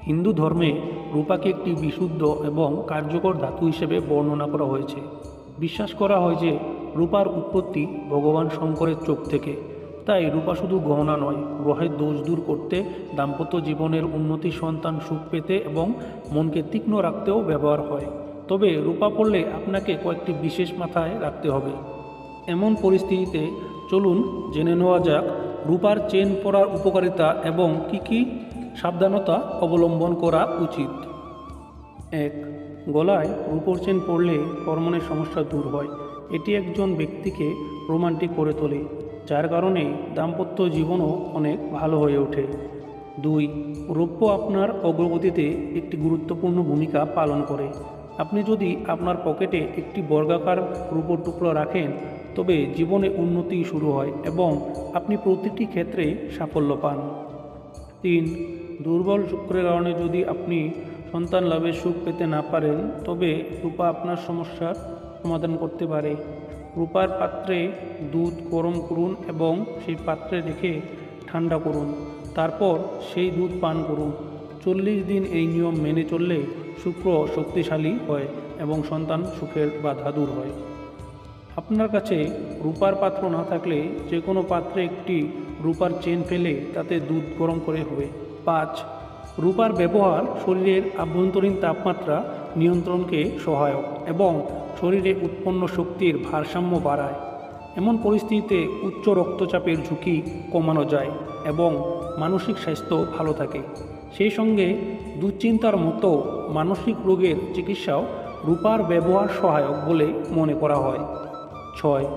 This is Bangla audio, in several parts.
হিন্দু ধর্মে রূপাকে একটি বিশুদ্ধ এবং কার্যকর ধাতু হিসেবে বর্ণনা করা হয়েছে। বিশ্বাস করা হয় যে রূপার উৎপত্তি ভগবান শঙ্করের চোখ থেকে। তাই রূপা শুধু গহনা নয়, গ্রহের দোষ দূর করতে, দাম্পত্য জীবনের উন্নতি, সন্তান সুখ পেতে এবং মনকে তীক্ষ্ণ রাখতেও ব্যবহার হয়। তবে রূপা পড়লে আপনাকে কয়েকটি বিশেষ মাথায় রাখতে হবে। এমন পরিস্থিতিতে চলুন জেনে নেওয়া যাক রূপার চেন পরার উপকারিতা এবং কি কি সাবধানতা অবলম্বন করা উচিত। 1. গলায় রূপোর চেন পরলে হরমোনের সমস্যা দূর হয়। এটি একজন ব্যক্তিকে রোমান্টিক করে তোলে, যার কারণে দাম্পত্য জীবনও অনেক ভালো হয়ে ওঠে। 2. রৌপ্য আপনার অগ্রগতিতে একটি গুরুত্বপূর্ণ ভূমিকা পালন করে। আপনি যদি আপনার পকেটে একটি বর্গাকার রূপোর টুকরো রাখেন, তবে জীবনে উন্নতি শুরু হয় এবং আপনি প্রতিটি ক্ষেত্রে সাফল্য পান। 3. দুর্বল শুক্রের কারণে যদি আপনি সন্তান লাভের সুখ পেতে না পারেন, তবে রূপা আপনার সমস্যার সমাধান করতে পারে। রূপার পাত্রে দুধ গরম করুন এবং সেই পাত্রে রেখে ঠান্ডা করুন, তারপর সেই দুধ পান করুন। 40 দিন এই নিয়ম মেনে চললে শুক্র শক্তিশালী হয় এবং সন্তান সুখের বাধা দূর হয়। আপনার কাছে রূপার পাত্র না থাকলে যে কোনো পাত্রে একটি রূপার চেন ফেলে তাতে দুধ গরম করে হবে। 5. রূপার ব্যবহার শরীরের আভ্যন্তরীণ তাপমাত্রা নিয়ন্ত্রণকে সহায়ক এবং শরীরে উৎপন্ন শক্তির ভারসাম্য বাড়ায়। এমন পরিস্থিতিতে উচ্চ রক্তচাপের ঝুঁকি কমানো যায় এবং মানসিক স্বাস্থ্য ভালো থাকে। সেই সঙ্গে দুশ্চিন্তার মতো মানসিক রোগের চিকিৎসাও রূপার ব্যবহার সহায়ক বলে মনে করা হয়। 6.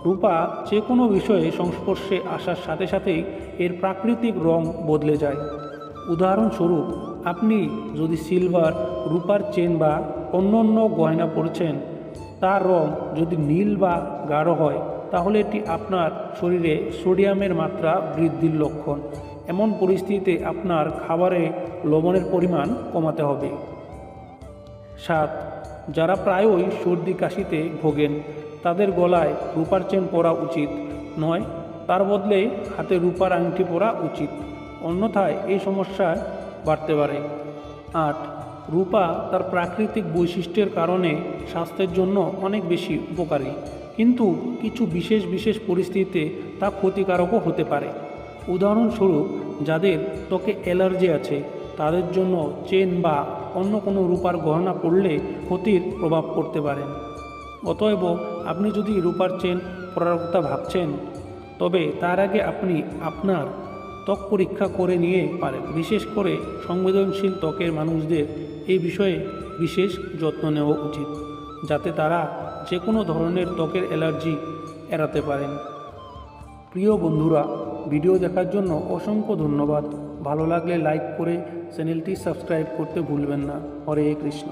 রূপা যে কোনো বিষয়ে সংস্পর্শে আসার সাথে সাথেই এর প্রাকৃতিক রং বদলে যায়। উদাহরণস্বরূপ, আপনি যদি সিলভার, রূপার চেন বা অন্য গয়না পরছেন, তার রং যদি নীল বা গাঢ় হয়, তাহলে এটি আপনার শরীরে সোডিয়ামের মাত্রা বৃদ্ধির লক্ষণ। এমন পরিস্থিতিতে আপনার খাবারে লবণের পরিমাণ কমাতে হবে। 7. যারা প্রায়ই সর্দি কাশিতে ভোগেন, তাদের গলায় রূপার চেন পরা উচিত নয়, তার বদলে হাতে রূপার আংটি পরা উচিত, অন্যথায় এই সমস্যা বাড়তে পারে। 8. রূপা তার প্রাকৃতিক বৈশিষ্ট্যের কারণে স্বাস্থ্যের জন্য অনেক বেশি উপকারী, কিন্তু কিছু বিশেষ পরিস্থিতিতে তা ক্ষতিকারকও হতে পারে। উদাহরণস্বরূপ, যাদের ত্বকে অ্যালার্জি আছে, তাদের জন্য চেন বা অন্য কোনো রূপার গহনা পরলে ক্ষতির প্রভাব পড়তে পারে। অতএব আপনি যদি রূপার চেন পরার কথা ভাবছেন, তবে তার আগে আপনি আপনার ত্বক পরীক্ষা করে নিয়ে পারেন। বিশেষ করে সংবেদনশীল ত্বকের মানুষদের এই বিষয়ে বিশেষ যত্ন নেওয়া উচিত, যাতে তারা যে কোনো ধরনের ত্বকের অ্যালার্জি এড়াতে পারেন। প্রিয় বন্ধুরা, ভিডিও দেখার জন্য অসংখ্য ধন্যবাদ। ভালো লাগলে লাইক করে চ্যানেলটি সাবস্ক্রাইব করতে ভুলবেন না। হরে কৃষ্ণ।